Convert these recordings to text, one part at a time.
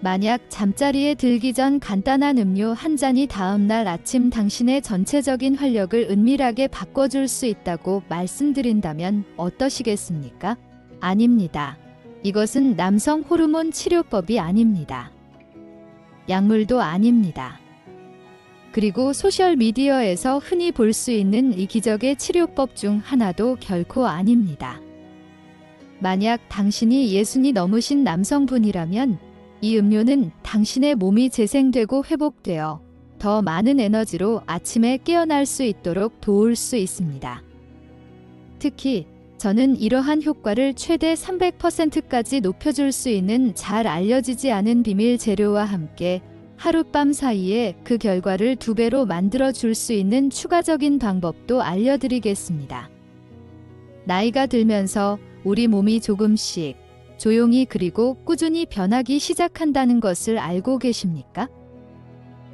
만약 잠자리에 들기 전 간단한 음료 한 잔이 다음날 아침 당신의 전체적인 활력을 은밀하게 바꿔줄 수 있다고 말씀드린다면 어떠시겠습니까? 아닙니다. 이것은 남성 호르몬 치료법이 아닙니다. 약물도 아닙니다. 그리고 소셜미디어에서 흔히 볼 수 있는 이 기적의 치료법 중 하나도 결코 아닙니다. 만약 당신이 60이 넘으신 남성분이라면 이 음료는 당신의 몸이 재생되고 회복되어 더 많은 에너지로 아침에 깨어날 수 있도록 도울 수 있습니다. 특히 저는 이러한 효과를 최대 300%까지 높여줄 수 있는 잘 알려지지 않은 비밀 재료와 함께 하룻밤 사이에 그 결과를 2배로 만들어 줄 수 있는 추가적인 방법도 알려드리겠습니다. 나이가 들면서 우리 몸이 조금씩 조용히 그리고 꾸준히 변하기 시작한다는 것을 알고 계십니까?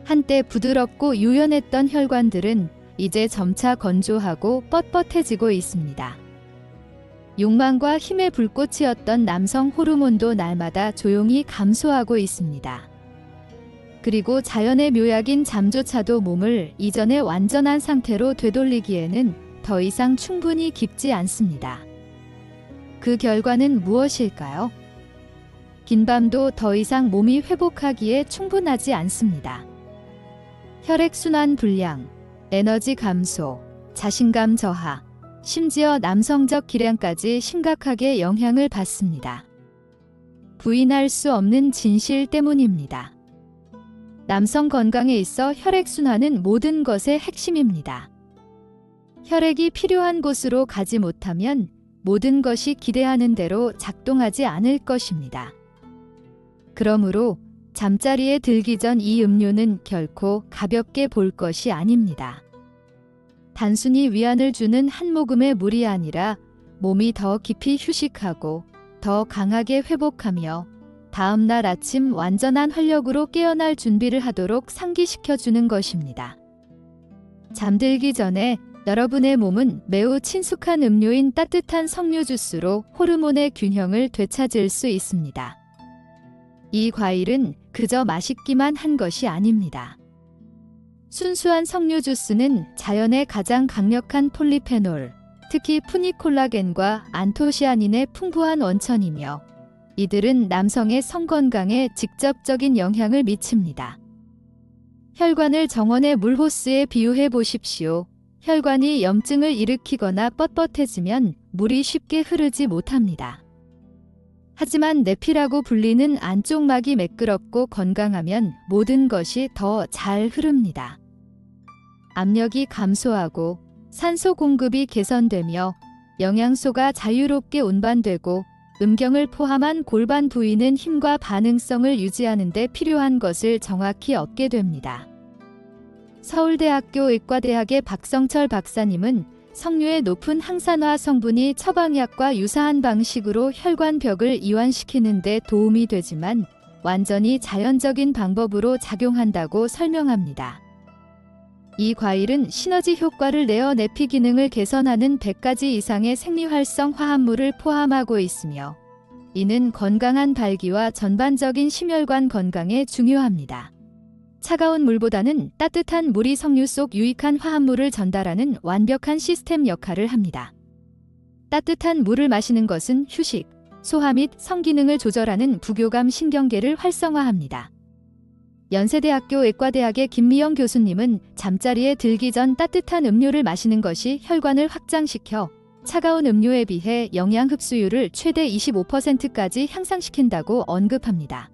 한때 부드럽고 유연했던 혈관들은 이제 점차 건조하고 뻣뻣해지고 있습니다. 욕망과 힘의 불꽃이었던 남성 호르몬도 날마다 조용히 감소하고 있습니다. 그리고 자연의 묘약인 잠조차도 몸을 이전의 완전한 상태로 되돌리기에는 더 이상 충분히 깊지 않습니다. 그 결과는 무엇일까요? 긴 밤도 더 이상 몸이 회복하기에 충분하지 않습니다. 혈액순환 불량, 에너지 감소, 자신감 저하, 심지어 남성적 기량까지 심각하게 영향을 받습니다. 부인할 수 없는 진실 때문입니다. 남성 건강에 있어 혈액순환은 모든 것의 핵심입니다. 혈액이 필요한 곳으로 가지 못하면 모든 것이 기대하는 대로 작동하지 않을 것입니다. 그러므로 잠자리에 들기 전 이 음료는 결코 가볍게 볼 것이 아닙니다. 단순히 위안을 주는 한 모금의 물이 아니라 몸이 더 깊이 휴식하고 더 강하게 회복하며 다음날 아침 완전한 활력으로 깨어날 준비를 하도록 상기시켜주는 것입니다. 잠들기 전에 여러분의 몸은 매우 친숙한 음료인 따뜻한 석류 주스로 호르몬의 균형을 되찾을 수 있습니다. 이 과일은 그저 맛있기만 한 것이 아닙니다. 순수한 석류 주스는 자연의 가장 강력한 폴리페놀, 특히 푸니콜라겐과 안토시아닌의 풍부한 원천이며 이들은 남성의 성건강에 직접적인 영향을 미칩니다. 혈관을 정원의 물호스에 비유해 보십시오. 혈관이 염증을 일으키거나 뻣뻣해지면 물이 쉽게 흐르지 못합니다. 하지만 내피라고 불리는 안쪽 막이 매끄럽고 건강하면 모든 것이 더 잘 흐릅니다. 압력이 감소하고 산소 공급이 개선되며 영양소가 자유롭게 운반되고 음경을 포함한 골반 부위는 힘과 반응성을 유지하는 데 필요한 것을 정확히 얻게 됩니다. 서울대학교 의과대학의 박성철 박사님은 석류의 높은 항산화 성분이 처방약과 유사한 방식으로 혈관벽을 이완시키는 데 도움이 되지만 완전히 자연적인 방법으로 작용한다고 설명합니다. 이 과일은 시너지 효과를 내어 내피 기능을 개선하는 100가지 이상의 생리활성 화합물을 포함하고 있으며 이는 건강한 발기와 전반적인 심혈관 건강에 중요합니다. 차가운 물보다는 따뜻한 물이 석류 속 유익한 화합물을 전달하는 완벽한 시스템 역할을 합니다. 따뜻한 물을 마시는 것은 휴식, 소화 및 성기능을 조절하는 부교감 신경계를 활성화합니다. 연세대학교 의과대학의 김미영 교수님은 잠자리에 들기 전 따뜻한 음료를 마시는 것이 혈관을 확장시켜 차가운 음료에 비해 영양 흡수율을 최대 25%까지 향상시킨다고 언급합니다.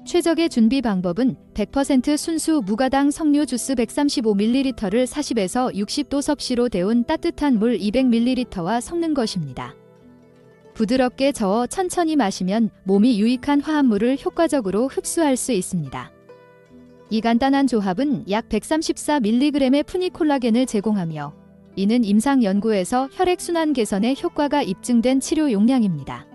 최적의 준비 방법은 100% 순수 무가당 석류 주스 135ml를 40에서 60도 섭씨로 데운 따뜻한 물 200ml와 섞는 것입니다. 부드럽게 저어 천천히 마시면 몸이 유익한 화합물을 효과적으로 흡수할 수 있습니다. 이 간단한 조합은 약 134mg의 푸니콜라겐을 제공하며 이는 임상 연구에서 혈액순환 개선에 효과가 입증된 치료 용량입니다.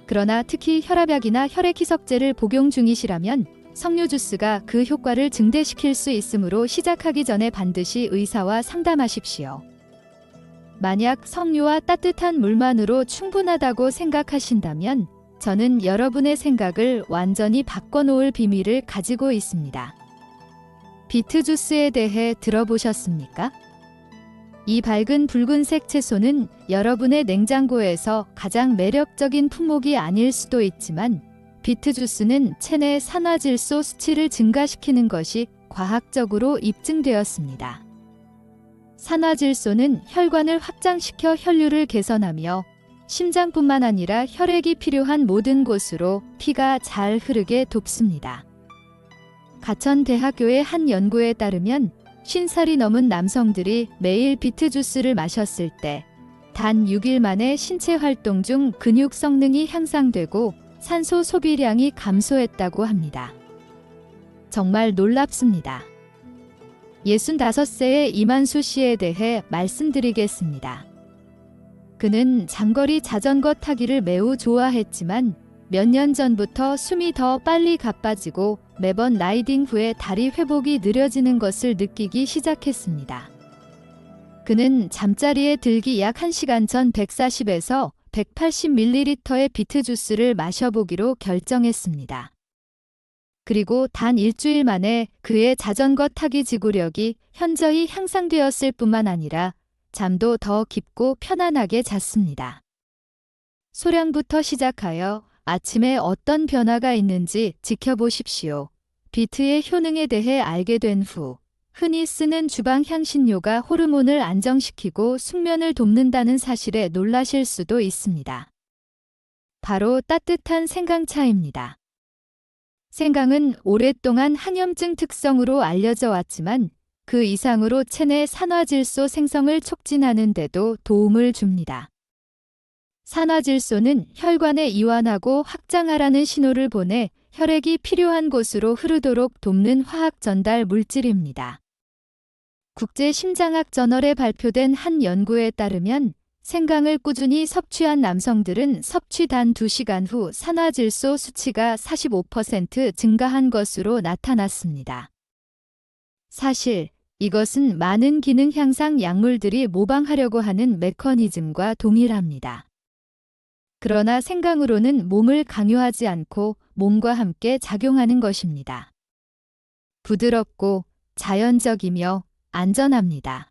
그러나 특히 혈압약이나 혈액희석제를 복용 중이시라면 석류 주스가 그 효과를 증대시킬 수 있으므로 시작하기 전에 반드시 의사와 상담하십시오. 만약 석류와 따뜻한 물만으로 충분하다고 생각하신다면 저는 여러분의 생각을 완전히 바꿔놓을 비밀을 가지고 있습니다. 비트 주스에 대해 들어보셨습니까? 이 밝은 붉은색 채소는 여러분의 냉장고에서 가장 매력적인 품목이 아닐 수도 있지만 비트 주스는 체내 산화질소 수치를 증가시키는 것이 과학적으로 입증되었습니다. 산화질소는 혈관을 확장시켜 혈류를 개선하며 심장뿐만 아니라 혈액이 필요한 모든 곳으로 피가 잘 흐르게 돕습니다. 가천대학교의 한 연구에 따르면 50살이 넘은 남성들이 매일 비트 주스를 마셨을 때 단 6일 만에 신체 활동 중 근육 성능이 향상되고 산소 소비량이 감소했다고 합니다. 정말 놀랍습니다. 65세의 이만수 씨에 대해 말씀드리겠습니다. 그는 장거리 자전거 타기를 매우 좋아했지만 몇 년 전부터 숨이 더 빨리 가빠지고 매번 라이딩 후에 다리 회복이 느려지는 것을 느끼기 시작했습니다. 그는 잠자리에 들기 약 1시간 전 140에서 180ml의 비트 주스를 마셔보기로 결정했습니다. 그리고 단 일주일 만에 그의 자전거 타기 지구력이 현저히 향상되었을 뿐만 아니라 잠도 더 깊고 편안하게 잤습니다. 소량부터 시작하여 아침에 어떤 변화가 있는지 지켜보십시오. 비트의 효능에 대해 알게 된 후 흔히 쓰는 주방 향신료가 호르몬을 안정시키고 숙면을 돕는다는 사실에 놀라실 수도 있습니다. 바로 따뜻한 생강차입니다. 생강은 오랫동안 항염증 특성으로 알려져 왔지만 그 이상으로 체내 산화질소 생성을 촉진하는 데도 도움을 줍니다. 산화질소는 혈관에 이완하고 확장하라는 신호를 보내 혈액이 필요한 곳으로 흐르도록 돕는 화학 전달 물질입니다. 국제심장학 저널에 발표된 한 연구에 따르면 생강을 꾸준히 섭취한 남성들은 섭취 단 2시간 후 산화질소 수치가 45% 증가한 것으로 나타났습니다. 사실 이것은 많은 기능 향상 약물들이 모방하려고 하는 메커니즘과 동일합니다. 그러나 생강으로는 몸을 강요하지 않고 몸과 함께 작용하는 것입니다. 부드럽고 자연적이며 안전합니다.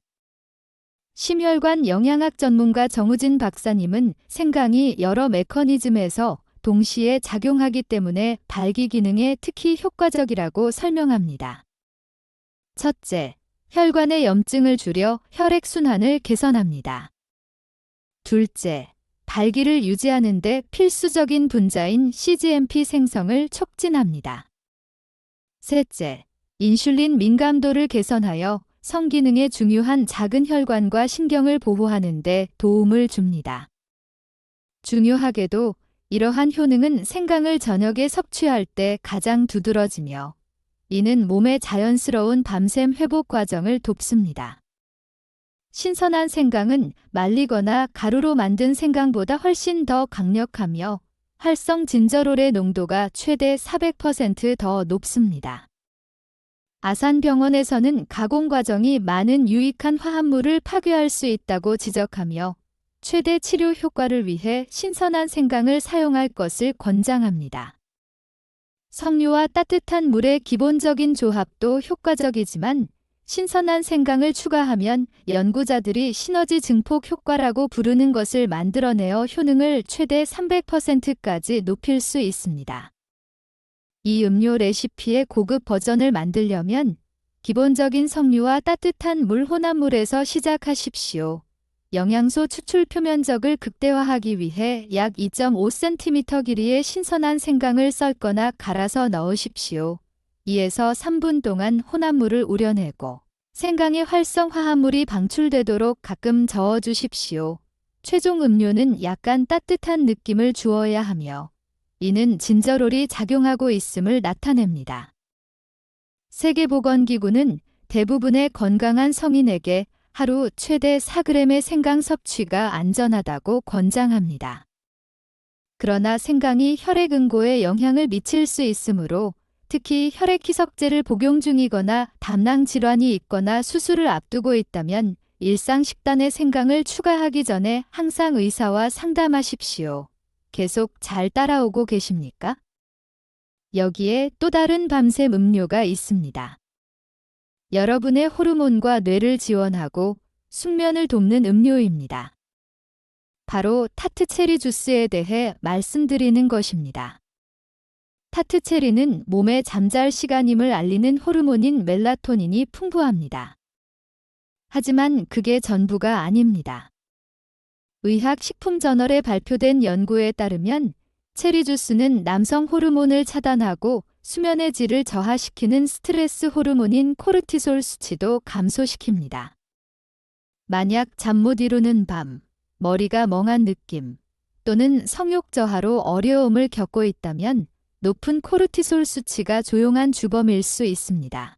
심혈관 영양학 전문가 정우진 박사님은 생강이 여러 메커니즘에서 동시에 작용하기 때문에 발기 기능에 특히 효과적이라고 설명합니다. 첫째, 혈관의 염증을 줄여 혈액순환을 개선합니다. 둘째, 발기를 유지하는 데 필수적인 분자인 CGMP 생성을 촉진합니다. 셋째, 인슐린 민감도를 개선하여 성기능에 중요한 작은 혈관과 신경을 보호하는 데 도움을 줍니다. 중요하게도 이러한 효능은 생강을 저녁에 섭취할 때 가장 두드러지며 이는 몸의 자연스러운 밤샘 회복 과정을 돕습니다. 신선한 생강은 말리거나 가루로 만든 생강보다 훨씬 더 강력하며 활성 진저롤의 농도가 최대 400% 더 높습니다. 아산병원에서는 가공 과정이 많은 유익한 화합물을 파괴할 수 있다고 지적하며 최대 치료 효과를 위해 신선한 생강을 사용할 것을 권장합니다. 석류와 따뜻한 물의 기본적인 조합도 효과적이지만 신선한 생강을 추가하면 연구자들이 시너지 증폭 효과라고 부르는 것을 만들어내어 효능을 최대 300%까지 높일 수 있습니다. 이 음료 레시피의 고급 버전을 만들려면 기본적인 석류와 따뜻한 물 혼합물에서 시작하십시오. 영양소 추출 표면적을 극대화하기 위해 약 2.5cm 길이의 신선한 생강을 썰거나 갈아서 넣으십시오. 2에서 3분 동안 혼합물을 우려내고 생강의 활성 화합물이 방출되도록 가끔 저어주십시오. 최종 음료는 약간 따뜻한 느낌을 주어야 하며 이는 진저롤이 작용하고 있음을 나타냅니다. 세계보건기구는 대부분의 건강한 성인에게 하루 최대 4g의 생강 섭취가 안전하다고 권장합니다. 그러나 생강이 혈액 응고에 영향을 미칠 수 있으므로 특히 혈액희석제를 복용 중이거나 담낭 질환이 있거나 수술을 앞두고 있다면 일상 식단에 생강을 추가하기 전에 항상 의사와 상담하십시오. 계속 잘 따라오고 계십니까? 여기에 또 다른 밤샘 음료가 있습니다. 여러분의 호르몬과 뇌를 지원하고 숙면을 돕는 음료입니다. 바로 타트 체리 주스에 대해 말씀드리는 것입니다. 타트 체리는 몸에 잠잘 시간임을 알리는 호르몬인 멜라토닌이 풍부합니다. 하지만 그게 전부가 아닙니다. 의학식품저널에 발표된 연구에 따르면 체리 주스는 남성 호르몬을 차단하고 수면의 질을 저하시키는 스트레스 호르몬인 코르티솔 수치도 감소시킵니다. 만약 잠 못 이루는 밤, 머리가 멍한 느낌 또는 성욕 저하로 어려움을 겪고 있다면 높은 코르티솔 수치가 조용한 주범일 수 있습니다.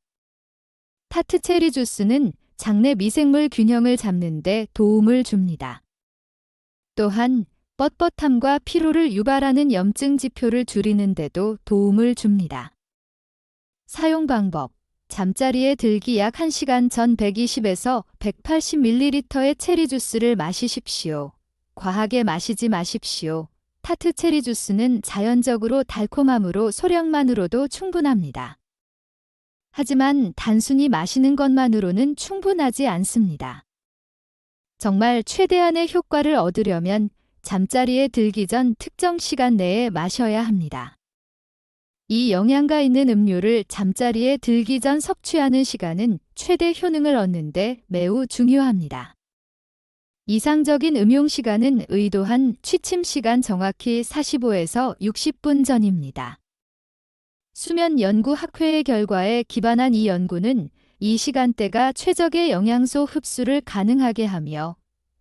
타트 체리 주스는 장내 미생물 균형을 잡는 데 도움을 줍니다. 또한 뻣뻣함과 피로를 유발하는 염증 지표를 줄이는 데도 도움을 줍니다. 사용 방법: 잠자리에 들기 약 1시간 전 120에서 180ml의 체리 주스를 마시십시오. 과하게 마시지 마십시오. 타트 체리 주스는 자연적으로 달콤함으로 소량만으로도 충분합니다. 하지만 단순히 마시는 것만으로는 충분하지 않습니다. 정말 최대한의 효과를 얻으려면 잠자리에 들기 전 특정 시간 내에 마셔야 합니다. 이 영양가 있는 음료를 잠자리에 들기 전 섭취하는 시간은 최대 효능을 얻는 데 매우 중요합니다. 이상적인 음용 시간은 의도한 취침 시간 정확히 45에서 60분 전입니다. 수면 연구 학회의 결과에 기반한 이 연구는 이 시간대가 최적의 영양소 흡수를 가능하게 하며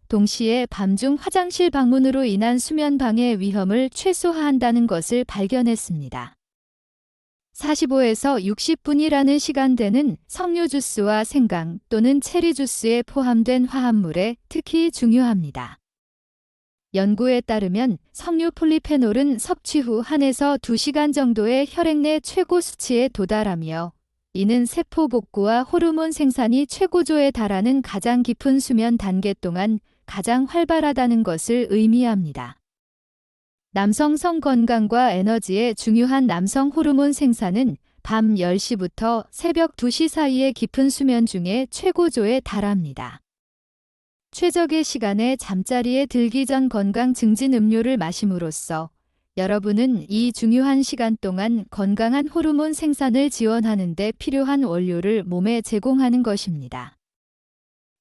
동시에 밤중 화장실 방문으로 인한 수면 방해 위험을 최소화한다는 것을 발견했습니다. 45에서 60분이라는 시간대는 석류 주스와 생강 또는 체리 주스에 포함된 화합물에 특히 중요합니다. 연구에 따르면 석류 폴리페놀은 섭취 후 1에서 2시간 정도의 혈액 내 최고 수치에 도달하며 이는 세포 복구와 호르몬 생산이 최고조에 달하는 가장 깊은 수면 단계 동안 가장 활발하다는 것을 의미합니다. 남성 성 건강과 에너지에 중요한 남성 호르몬 생산은 밤 10시부터 새벽 2시 사이의 깊은 수면 중에 최고조에 달합니다. 최적의 시간에 잠자리에 들기 전 건강 증진 음료를 마심으로써 여러분은 이 중요한 시간 동안 건강한 호르몬 생산을 지원하는 데 필요한 원료를 몸에 제공하는 것입니다.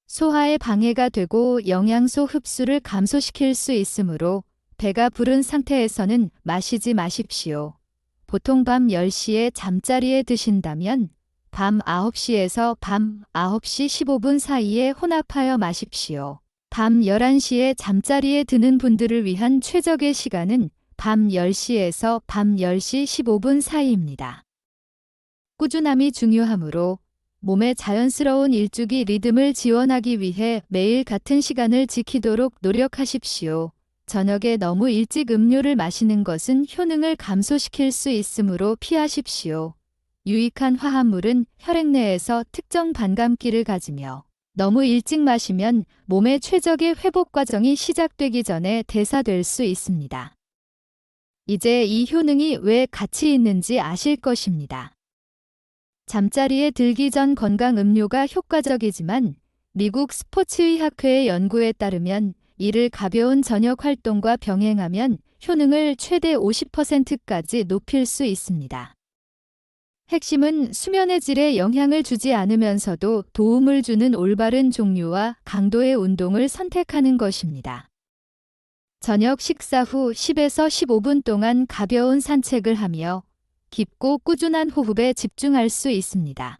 소화에 방해가 되고 영양소 흡수를 감소시킬 수 있으므로 배가 부른 상태에서는 마시지 마십시오. 보통 밤 10시에 잠자리에 드신다면 밤 9시에서 밤 9시 15분 사이에 혼합하여 마십시오. 밤 11시에 잠자리에 드는 분들을 위한 최적의 시간은 밤 10시에서 밤 10시 15분 사이입니다. 꾸준함이 중요하므로 몸의 자연스러운 일주기 리듬을 지원하기 위해 매일 같은 시간을 지키도록 노력하십시오. 저녁에 너무 일찍 음료를 마시는 것은 효능을 감소시킬 수 있으므로 피하십시오. 유익한 화합물은 혈액 내에서 특정 반감기를 가지며 너무 일찍 마시면 몸의 최적의 회복 과정이 시작되기 전에 대사될 수 있습니다. 이제 이 효능이 왜 가치 있는지 아실 것입니다. 잠자리에 들기 전 건강 음료가 효과적이지만 미국 스포츠의학회의 연구에 따르면 이를 가벼운 저녁 활동과 병행하면 효능을 최대 50%까지 높일 수 있습니다. 핵심은 수면의 질에 영향을 주지 않으면서도 도움을 주는 올바른 종류와 강도의 운동을 선택하는 것입니다. 저녁 식사 후 10에서 15분 동안 가벼운 산책을 하며 깊고 꾸준한 호흡에 집중할 수 있습니다.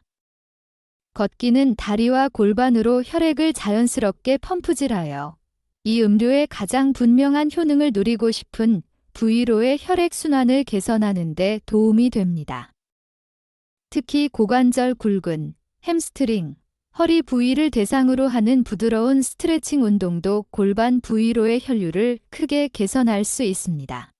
걷기는 다리와 골반으로 혈액을 자연스럽게 펌프질하여 이 음료의 가장 분명한 효능을 누리고 싶은 부위로의 혈액순환을 개선하는 데 도움이 됩니다. 특히 고관절 굴근, 햄스트링, 허리 부위를 대상으로 하는 부드러운 스트레칭 운동도 골반 부위로의 혈류를 크게 개선할 수 있습니다.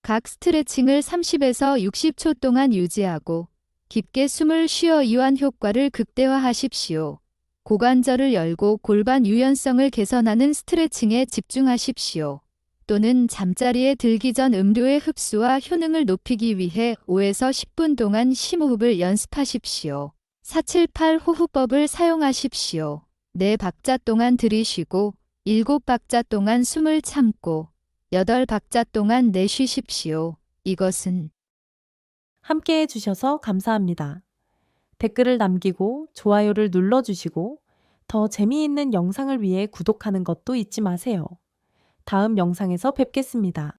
각 스트레칭을 30에서 60초 동안 유지하고 깊게 숨을 쉬어 이완 효과를 극대화하십시오. 고관절을 열고 골반 유연성을 개선하는 스트레칭에 집중하십시오. 또는 잠자리에 들기 전 음료의 흡수와 효능을 높이기 위해 5에서 10분 동안 심호흡을 연습하십시오. 478 호흡법을 사용하십시오. 4박자 동안 들이쉬고 7박자 동안 숨을 참고 8박자 동안 내쉬십시오. 이것은 함께 해주셔서 감사합니다. 댓글을 남기고 좋아요를 눌러주시고 더 재미있는 영상을 위해 구독하는 것도 잊지 마세요. 다음 영상에서 뵙겠습니다.